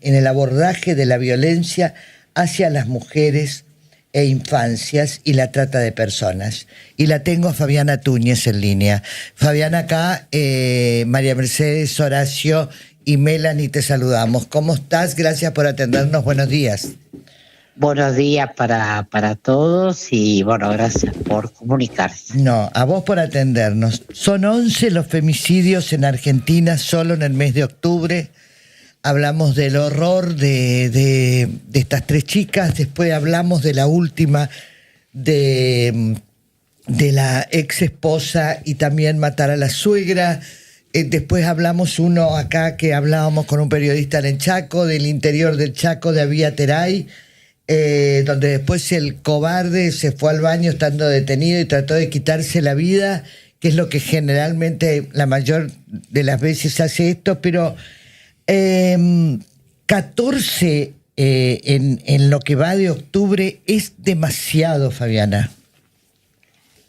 en el abordaje de la violencia hacia las mujeres e infancias y la trata de personas. Y la tengo a Fabiana Túñez en línea. Fabiana, acá, María Mercedes, Horacio y Melanie te saludamos. ¿Cómo estás? Gracias por atendernos. Buenos días. Buenos días para todos y bueno, gracias por comunicarse. No, a vos por atendernos. Son 11 los femicidios en Argentina solo en el mes de octubre. Hablamos del horror de estas tres chicas, después hablamos de la última de la ex esposa y también matar a la suegra. Después hablamos uno acá que hablábamos con un periodista en el Chaco, del interior del Chaco, de Avía Teray, donde después el cobarde se fue al baño estando detenido y trató de quitarse la vida, que es lo que generalmente la mayor de las veces hace esto, pero 14 en lo que va de octubre es demasiado, Fabiana.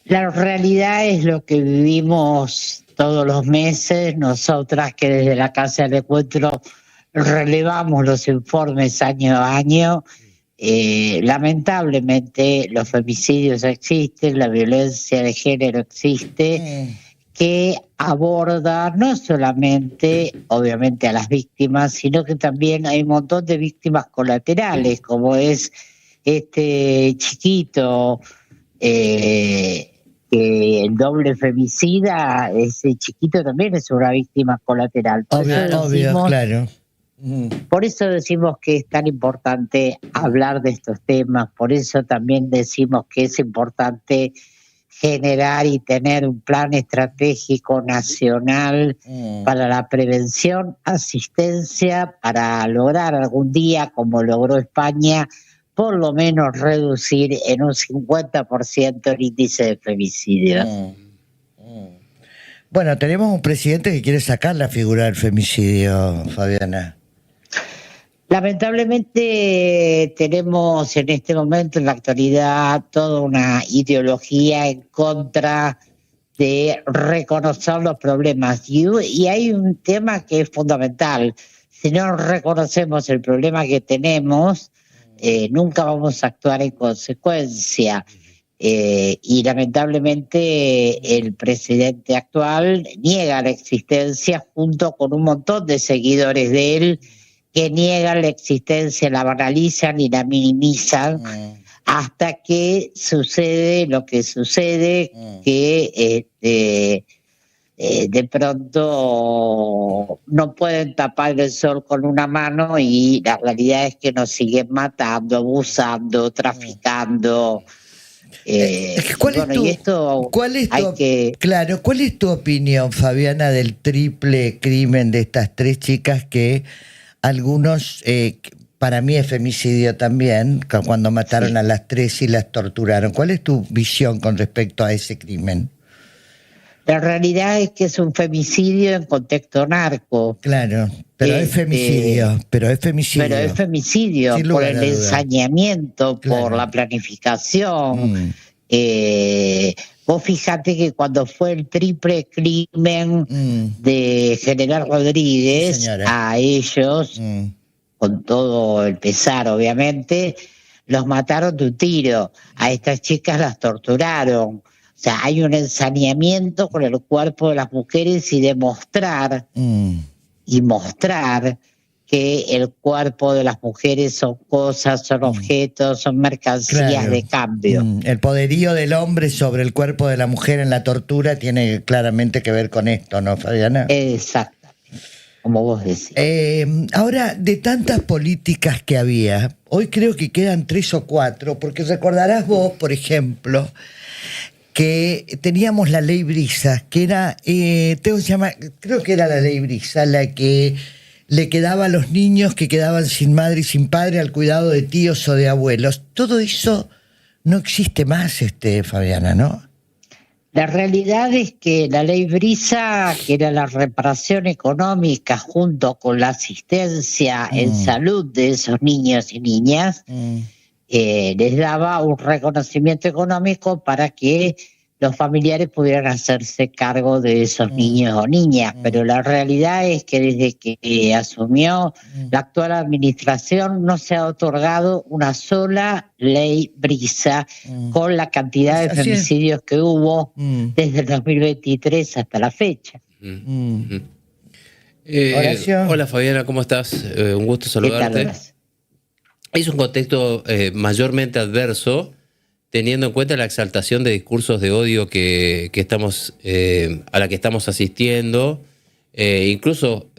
La realidad es lo que vivimos todos los meses, nosotras que desde la Casa del Encuentro relevamos los informes año a año. Lamentablemente los femicidios existen, la violencia de género existe, que aborda no solamente, obviamente, a las víctimas, sino que también hay un montón de víctimas colaterales, como es este chiquito, que el doble femicida, ese chiquito también es una víctima colateral. Obvio, claro. Por eso decimos que es tan importante hablar de estos temas, por eso también decimos que es importante generar y tener un plan estratégico nacional para la prevención, asistencia, para lograr algún día, como logró España, por lo menos reducir en un 50% el índice de femicidios. Bueno, tenemos un presidente que quiere sacar la figura del femicidio, Fabiana. Lamentablemente tenemos en este momento, en la actualidad, toda una ideología en contra de reconocer los problemas. Y hay un tema que es fundamental. Si no reconocemos el problema que tenemos, nunca vamos a actuar en consecuencia. Y lamentablemente el presidente actual niega la existencia junto con un montón de seguidores de él que niegan la existencia, la banalizan y la minimizan hasta que sucede lo que sucede, que de pronto no pueden tapar el sol con una mano y la realidad es que nos siguen matando, abusando, traficando. ¿Cuál es tu opinión, Fabiana, del triple crimen de estas tres chicas que algunos, para mí es femicidio también, cuando mataron a las tres y las torturaron? ¿Cuál es tu visión con respecto a ese crimen? La realidad es que es un femicidio en contexto narco. Claro, pero es femicidio. Pero es femicidio por el ensañamiento, claro, por la planificación. Vos fijate que cuando fue el triple crimen de General Rodríguez, a ellos, con todo el pesar obviamente, los mataron de un tiro. A estas chicas las torturaron. O sea, hay un ensañamiento con el cuerpo de las mujeres y demostrar y mostrar que el cuerpo de las mujeres son cosas, son objetos, son mercancías de cambio. El poderío del hombre sobre el cuerpo de la mujer en la tortura tiene claramente que ver con esto, ¿no, Fabiana? Exactamente, como vos decís. Ahora, de tantas políticas que había, hoy creo que quedan 3 o 4, porque recordarás vos, por ejemplo, que teníamos la ley Brisa, que era, creo que era la ley Brisa, la que le quedaba a los niños que quedaban sin madre y sin padre al cuidado de tíos o de abuelos. Todo eso no existe más, Fabiana, ¿no? La realidad es que la ley Brisa, que era la reparación económica junto con la asistencia en salud de esos niños y niñas, les daba un reconocimiento económico para que los familiares pudieran hacerse cargo de esos niños o niñas, pero la realidad es que desde que asumió la actual administración no se ha otorgado una sola ley brisa con la cantidad de femicidios que hubo desde el 2023 hasta la fecha. Hola Fabiana, ¿cómo estás? Un gusto saludarte. Es un contexto mayormente adverso, teniendo en cuenta la exaltación de discursos de odio que estamos, a la que estamos asistiendo, incluso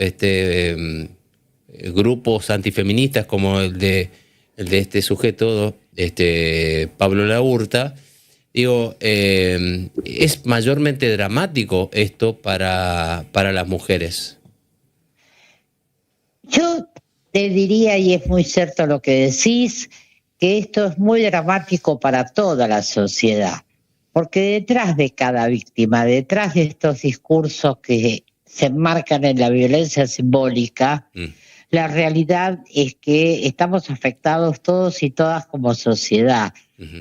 grupos antifeministas como el de este sujeto, Pablo Laurta. Digo, ¿es mayormente dramático esto para las mujeres? Yo te diría, y es muy cierto lo que decís, que esto es muy dramático para toda la sociedad, porque detrás de cada víctima, detrás de estos discursos que se enmarcan en la violencia simbólica, la realidad es que estamos afectados todos y todas como sociedad.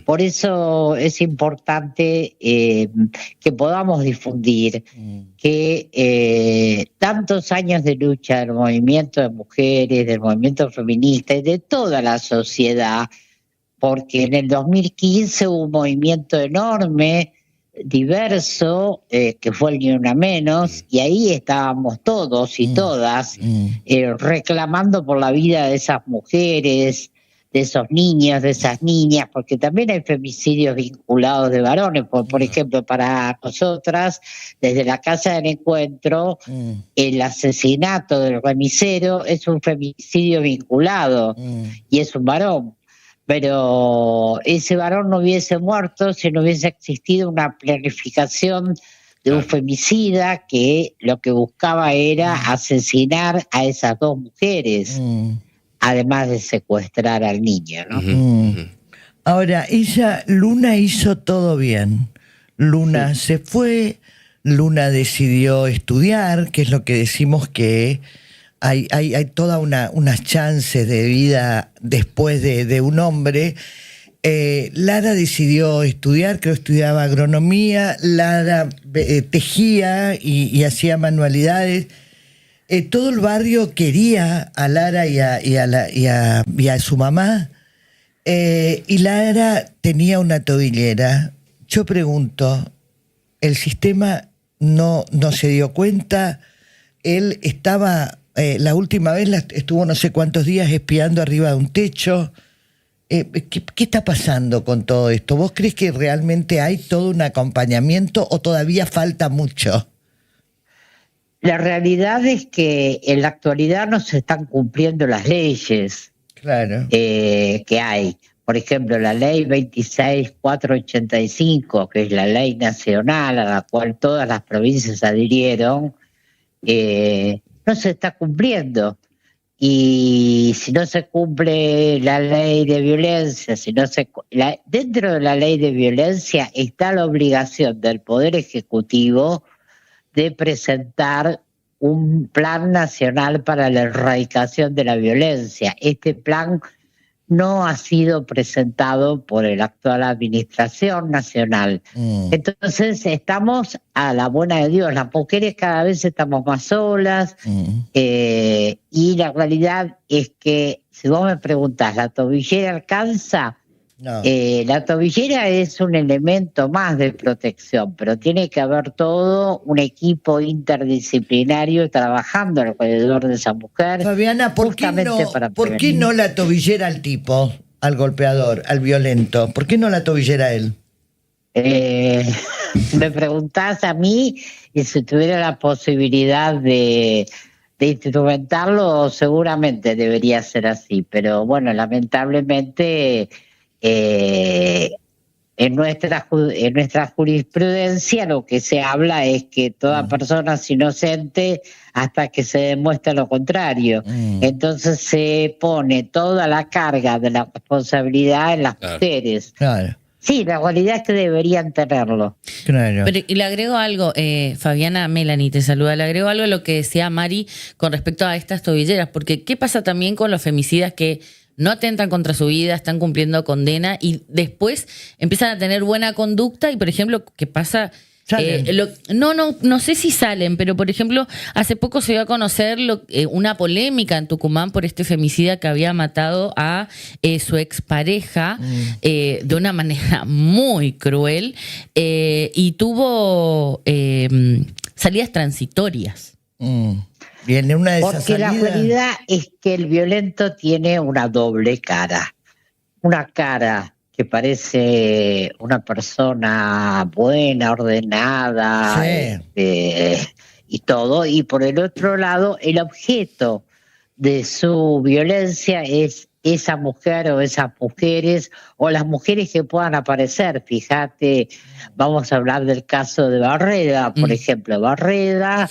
Por eso es importante que podamos difundir que tantos años de lucha del movimiento de mujeres, del movimiento feminista y de toda la sociedad, porque en el 2015 hubo un movimiento enorme, diverso, que fue el Ni Una Menos, y ahí estábamos todos y todas reclamando por la vida de esas mujeres, de esos niños, de esas niñas, porque también hay femicidios vinculados de varones. Por ejemplo, para nosotras, desde la Casa del Encuentro, el asesinato del remisero es un femicidio vinculado y es un varón. Pero ese varón no hubiese muerto si no hubiese existido una planificación de un femicida que lo que buscaba era asesinar a esas dos mujeres, además de secuestrar al niño, ¿no? Ahora, Luna hizo todo bien. Luna se fue, Luna decidió estudiar, que es lo que decimos que hay toda unas chances de vida después de un hombre. Lara decidió estudiar, creo que estudiaba agronomía, Lara tejía y hacía manualidades. Todo el barrio quería a Lara y a su mamá, y Lara tenía una tobillera. Yo pregunto, ¿el sistema no se dio cuenta? Él estaba... la última vez estuvo no sé cuántos días espiando arriba de un techo. ¿Qué está pasando con todo esto? ¿Vos crees que realmente hay todo un acompañamiento o todavía falta mucho? La realidad es que en la actualidad no se están cumpliendo las leyes que hay. Por ejemplo, la ley 26.485, que es la ley nacional a la cual todas las provincias adhirieron, no se está cumpliendo. Y si no se cumple la ley de violencia, dentro de la ley de violencia está la obligación del Poder Ejecutivo de presentar un plan nacional para la erradicación de la violencia. Este plan no ha sido presentado por la actual administración nacional. Entonces estamos a la buena de Dios. Las mujeres cada vez estamos más solas, y la realidad es que, si vos me preguntás, ¿la tobillera alcanza? No. La tobillera es un elemento más de protección, pero tiene que haber todo un equipo interdisciplinario trabajando alrededor de esa mujer. Fabiana, ¿por qué no la tobillera al tipo, al golpeador, al violento? ¿Por qué no la tobillera a él? Me preguntás a mí, y si tuviera la posibilidad de instrumentarlo, seguramente debería ser así, pero bueno, lamentablemente... en nuestra jurisprudencia lo que se habla es que toda persona es inocente hasta que se demuestre lo contrario. Entonces se pone toda la carga de la responsabilidad en las mujeres. Claro. Sí, la realidad es que deberían tenerlo. Claro. Pero, y le agrego algo, Fabiana, Melanie te saluda, le agrego algo a lo que decía Mari con respecto a estas tobilleras, porque ¿qué pasa también con los femicidas que no atentan contra su vida, están cumpliendo condena y después empiezan a tener buena conducta y, por ejemplo, ¿qué pasa? No sé si salen, pero por ejemplo, hace poco se dio a conocer una polémica en Tucumán por este femicida que había matado a su expareja de una manera muy cruel y tuvo salidas transitorias. Viene una de esas Porque la realidad es que el violento tiene una doble cara. Una cara que parece una persona buena, ordenada, y todo, y por el otro lado, el objeto de su violencia es esa mujer o esas mujeres o las mujeres que puedan aparecer. Fíjate, vamos a hablar del caso de Barreda, por ejemplo. Barreda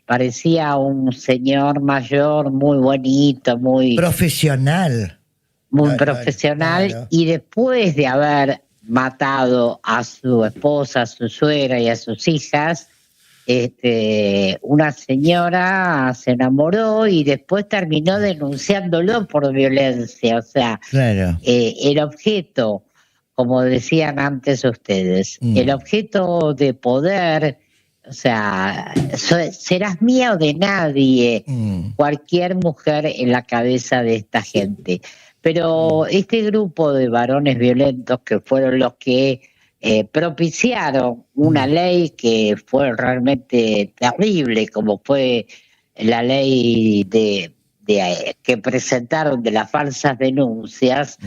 parecía un señor mayor, muy bonito, muy profesional. Muy profesional, claro. Y después de haber matado a su esposa, a su suegra y a sus hijas, una señora se enamoró y después terminó denunciándolo por violencia. O sea, el objeto, como decían antes ustedes, el objeto de poder, o sea, serás mía o de nadie, cualquier mujer en la cabeza de esta gente. Pero este grupo de varones violentos que fueron los que propiciaron una ley que fue realmente terrible, como fue la ley que presentaron de las falsas denuncias,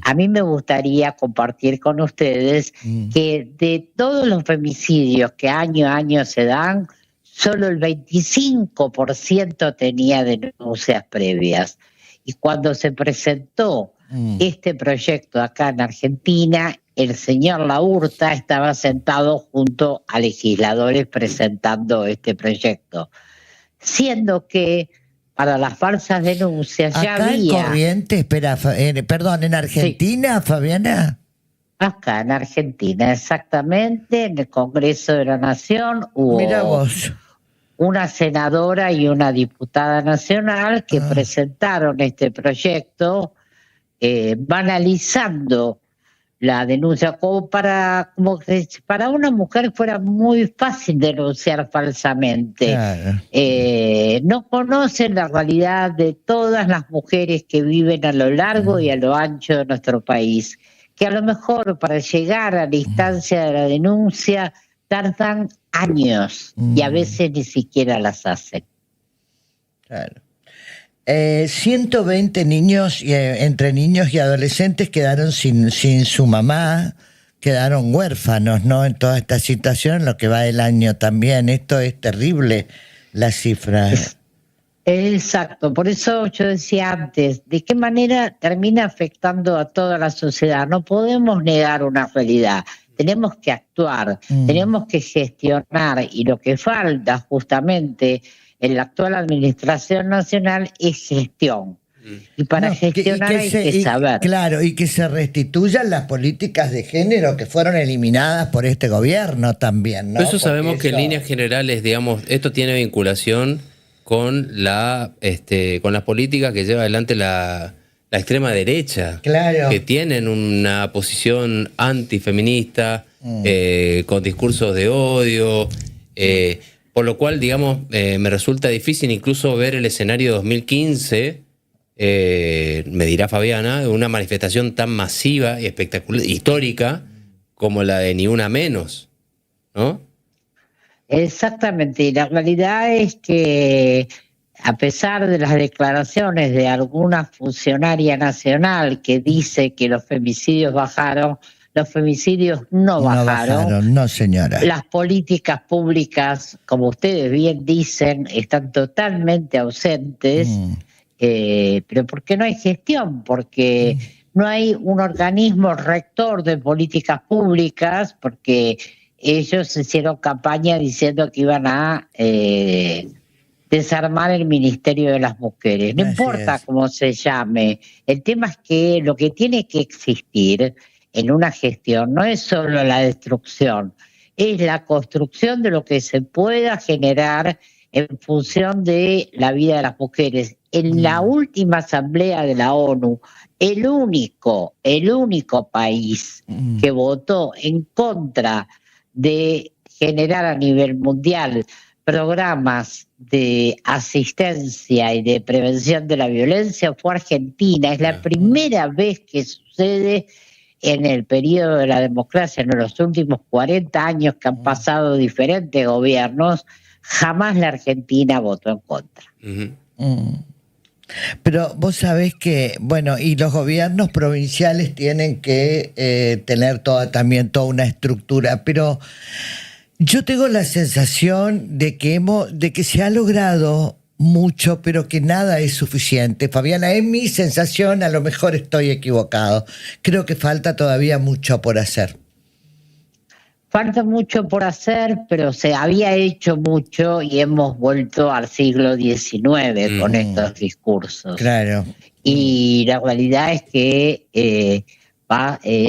a mí me gustaría compartir con ustedes que de todos los femicidios que año a año se dan, solo el 25% tenía denuncias previas. Y cuando se presentó este proyecto acá en Argentina, el señor Laurta estaba sentado junto a legisladores presentando este proyecto. Siendo que para las falsas denuncias acá ya había... en Corrientes, perdón, ¿en Argentina, sí. Fabiana? Acá en Argentina, exactamente, en el Congreso de la Nación hubo... Mira vos. Una senadora y una diputada nacional que presentaron este proyecto banalizando la denuncia, como que para una mujer fuera muy fácil denunciar falsamente. Claro. No conocen la realidad de todas las mujeres que viven a lo largo y a lo ancho de nuestro país, que a lo mejor para llegar a la instancia de la denuncia tardan años y a veces ni siquiera las hacen. Claro. 120 niños, entre niños y adolescentes, quedaron sin su mamá, quedaron huérfanos, ¿no? En toda esta situación, en lo que va del año también. Esto es terrible, la cifra. Exacto, por eso yo decía antes, ¿de qué manera termina afectando a toda la sociedad? No podemos negar una realidad. Tenemos que actuar, tenemos que gestionar, y lo que falta justamente en la actual administración nacional es gestión. Y para gestionar hay que saber. Claro, y que se restituyan las políticas de género que fueron eliminadas por este gobierno también, ¿no? Eso sabemos que en líneas generales, digamos, esto tiene vinculación con las políticas que lleva adelante la extrema derecha, claro, que tienen una posición antifeminista, con discursos de odio, por lo cual, digamos, me resulta difícil incluso ver el escenario 2015, me dirá Fabiana, una manifestación tan masiva y espectacular, histórica, como la de Ni Una Menos, ¿no? Exactamente, y la realidad es que a pesar de las declaraciones de alguna funcionaria nacional que dice que los femicidios bajaron, los femicidios no bajaron. No, señora. Las políticas públicas, como ustedes bien dicen, están totalmente ausentes, pero ¿por qué no hay gestión? Porque no hay un organismo rector de políticas públicas, porque ellos hicieron campaña diciendo que iban a desarmar el Ministerio de las Mujeres. No importa cómo se llame, el tema es que lo que tiene que existir en una gestión no es solo la destrucción, es la construcción de lo que se pueda generar en función de la vida de las mujeres. en la última asamblea de la ONU, el único país que votó en contra de generar a nivel mundial programas de asistencia y de prevención de la violencia fue Argentina. Es la primera vez que sucede en el periodo de la democracia, en los últimos 40 años que han pasado diferentes gobiernos, jamás la Argentina votó en contra. Pero vos sabés que, bueno, y los gobiernos provinciales tienen que tener también toda una estructura, pero yo tengo la sensación de que se ha logrado mucho, pero que nada es suficiente. Fabiana, es mi sensación, a lo mejor estoy equivocado. Creo que falta todavía mucho por hacer. Falta mucho por hacer, pero se había hecho mucho y hemos vuelto al siglo XIX con estos discursos. Claro. Y la realidad es que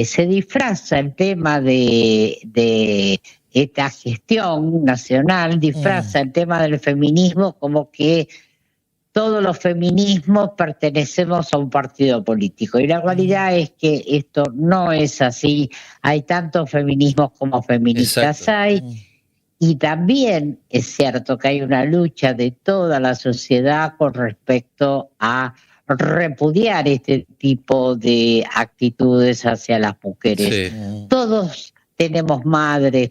se disfraza el tema de esta gestión nacional, disfraza el tema del feminismo como que todos los feminismos pertenecemos a un partido político. Y la realidad es que esto no es así. Hay tantos feminismos como feministas hay. Y también es cierto que hay una lucha de toda la sociedad con respecto a repudiar este tipo de actitudes hacia las mujeres. Sí. Todos tenemos madres,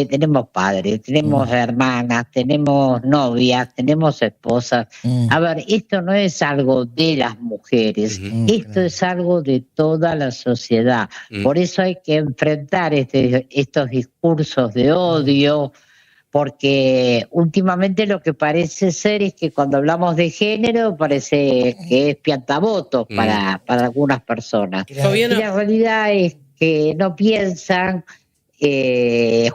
tenemos padres, tenemos hermanas, tenemos novias, tenemos esposas. A ver, esto no es algo de las mujeres, esto es algo de toda la sociedad. Por eso hay que enfrentar estos discursos de odio, porque últimamente lo que parece ser es que cuando hablamos de género parece que es piantabotos para algunas personas. Fabiana. Y la realidad es que no piensan,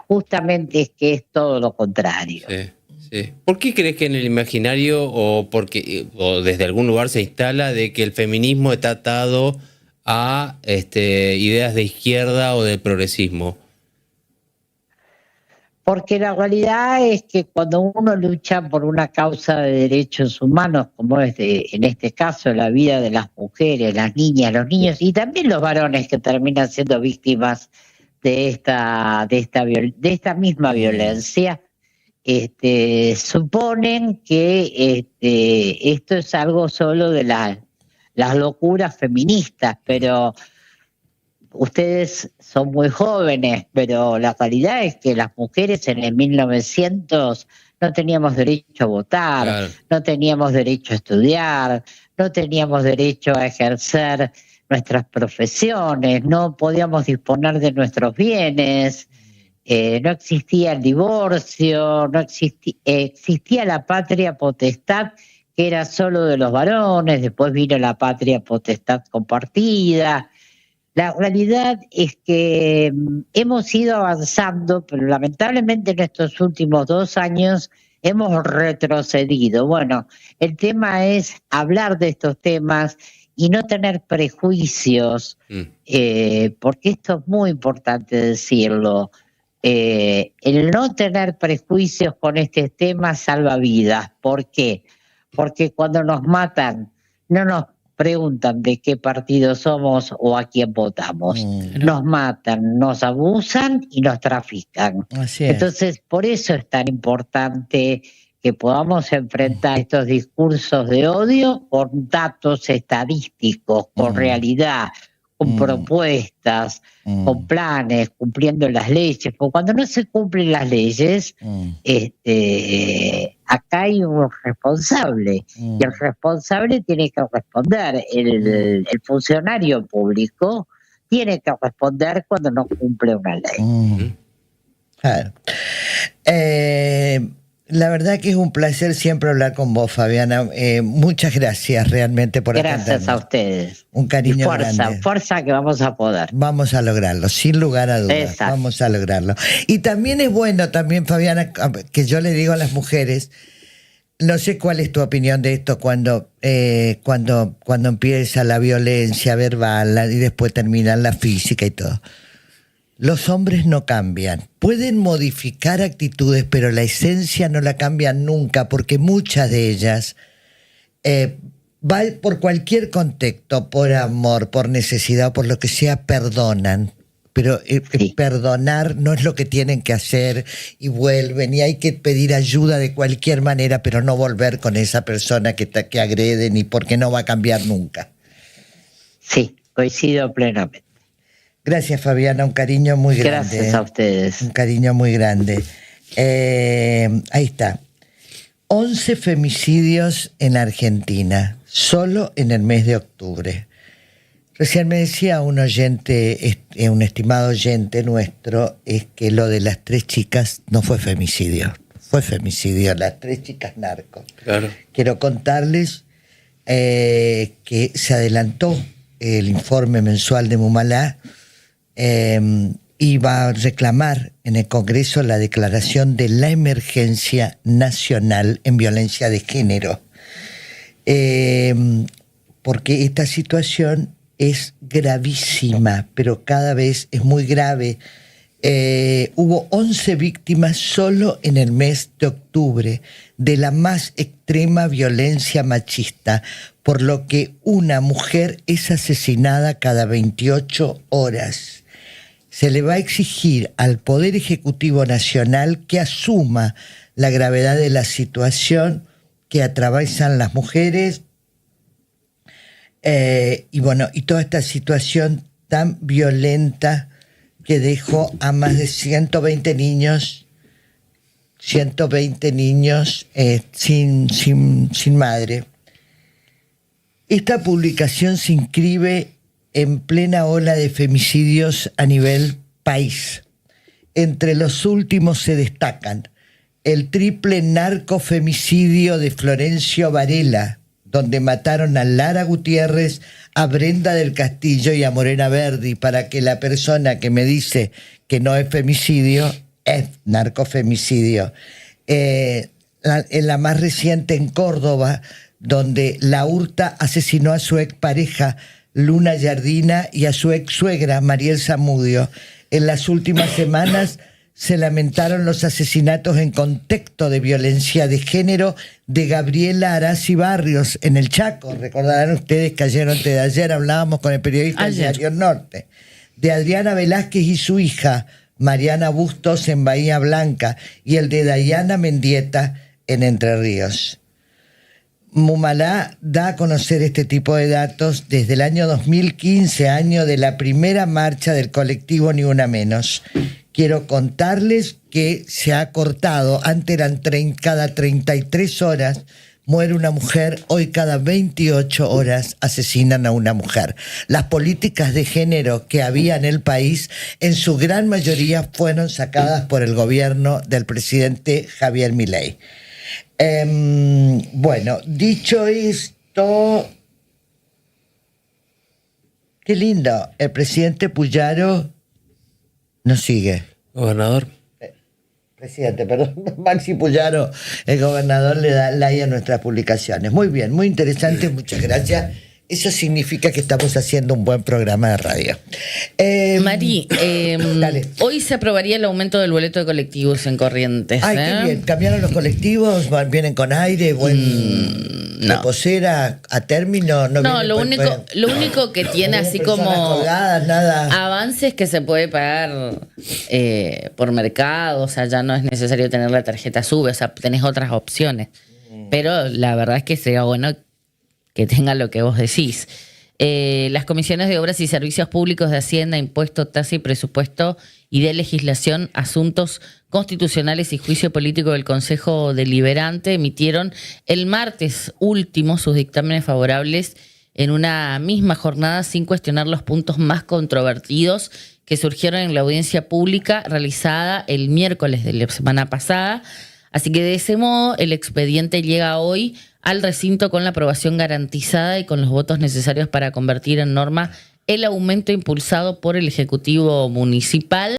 justamente es que es todo lo contrario. Sí, sí. ¿Por qué crees que en el imaginario o desde algún lugar se instala de que el feminismo está atado a ideas de izquierda o del progresismo? Porque la realidad es que cuando uno lucha por una causa de derechos humanos, como es en este caso la vida de las mujeres, las niñas, los niños y también los varones que terminan siendo víctimas de esta misma violencia, suponen que esto es algo solo de las locuras feministas, pero ustedes son muy jóvenes, pero la realidad es que las mujeres en el 1900 no teníamos derecho a votar, claro, no teníamos derecho a estudiar, no teníamos derecho a ejercer nuestras profesiones, no podíamos disponer de nuestros bienes, no existía el divorcio, no existía la patria potestad que era solo de los varones, después vino la patria potestad compartida. La realidad es que hemos ido avanzando, pero lamentablemente en estos últimos 2 años hemos retrocedido. Bueno, el tema es hablar de estos temas y no tener prejuicios, porque esto es muy importante decirlo. El no tener prejuicios con este tema salva vidas. ¿Por qué? Porque cuando nos matan, no nos preguntan de qué partido somos o a quién votamos. Nos matan, nos abusan y nos trafican. Entonces, por eso es tan importante que podamos enfrentar estos discursos de odio con datos estadísticos, con realidad, con propuestas, con planes, cumpliendo las leyes. Porque cuando no se cumplen las leyes, acá hay un responsable, y el responsable tiene que responder. El funcionario público tiene que responder cuando no cumple una ley. Claro. La verdad que es un placer siempre hablar con vos, Fabiana. Muchas gracias realmente por atendernos. Gracias a ustedes. Un cariño y fuerza, grande. Fuerza que vamos a poder. Vamos a lograrlo, sin lugar a dudas. Exacto. Vamos a lograrlo. Y también es bueno, Fabiana, que yo le digo a las mujeres, no sé cuál es tu opinión de esto cuando empieza la violencia verbal y después termina la física y todo. Los hombres no cambian. Pueden modificar actitudes, pero la esencia no la cambian nunca, porque muchas de ellas va por cualquier contexto, por amor, por necesidad, por lo que sea, perdonan. Pero sí, perdonar no es lo que tienen que hacer y vuelven, y hay que pedir ayuda de cualquier manera, pero no volver con esa persona que agreden, y porque no va a cambiar nunca. Sí, coincido plenamente. Gracias, Fabiana, un cariño muy grande. Gracias a ustedes. Un cariño muy grande. Ahí está. 11 femicidios en Argentina, solo en el mes de octubre. Recién me decía un oyente, un estimado oyente nuestro, es que lo de las 3 chicas no fue femicidio, fue femicidio, las 3 chicas narcos. Claro. Quiero contarles que se adelantó el informe mensual de Mumalá y va a reclamar en el Congreso la declaración de la emergencia nacional en violencia de género, porque esta situación es gravísima, pero cada vez es muy grave. Hubo 11 víctimas solo en el mes de octubre de la más extrema violencia machista, por lo que una mujer es asesinada cada 28 horas. Se le va a exigir al Poder Ejecutivo Nacional que asuma la gravedad de la situación que atraviesan las mujeres, y toda esta situación tan violenta que dejó a más de 120 niños sin madre. Esta publicación se inscribe en plena ola de femicidios a nivel país. Entre los últimos se destacan el triple narcofemicidio de Florencio Varela, donde mataron a Lara Gutiérrez, a Brenda del Castillo y a Morena Verdi, para que la persona que me dice que no es femicidio, es narcofemicidio. En la más reciente en Córdoba, donde la URTA asesinó a su expareja Luna Yardina y a su ex suegra Mariel Zamudio. En las últimas semanas se lamentaron los asesinatos en contexto de violencia de género de Gabriela Arasi Barrios en el Chaco. Recordarán ustedes que ayer, antes de ayer, hablábamos con el periodista del Diario Norte. De Adriana Velázquez y su hija, Mariana Bustos, en Bahía Blanca, y el de Dayana Mendieta en Entre Ríos. Mumalá da a conocer este tipo de datos desde el año 2015, año de la primera marcha del colectivo Ni Una Menos. Quiero contarles que se ha cortado, antes eran cada 33 horas muere una mujer, hoy cada 28 horas asesinan a una mujer. Las políticas de género que había en el país, en su gran mayoría fueron sacadas por el gobierno del presidente Javier Milei. Bueno, dicho esto, qué lindo, el presidente Puyaro nos sigue. Gobernador. Presidente, perdón, Maxi Puyaro, el gobernador, le da like a nuestras publicaciones. Muy bien, muy interesante, muchas gracias. Eso significa que estamos haciendo un buen programa de radio. Mari, hoy se aprobaría el aumento del boleto de colectivos en Corrientes. Ay, qué bien. ¿Cambiaron los colectivos? ¿Vienen con aire? ¿Reposera a término? No, lo único que tiene así como colgadas, nada. Avances que se puede pagar por mercado, o sea, ya no es necesario tener la tarjeta SUBE, o sea, tenés otras opciones. Pero la verdad es que sería bueno que tenga lo que vos decís. Las comisiones de Obras y Servicios Públicos, de Hacienda, Impuesto, Tasa y Presupuesto y de Legislación, Asuntos Constitucionales y Juicio Político del Consejo Deliberante emitieron el martes último sus dictámenes favorables en una misma jornada, sin cuestionar los puntos más controvertidos que surgieron en la audiencia pública realizada el miércoles de la semana pasada. Así que de ese modo el expediente llega hoy al recinto con la aprobación garantizada y con los votos necesarios para convertir en norma el aumento impulsado por el Ejecutivo Municipal.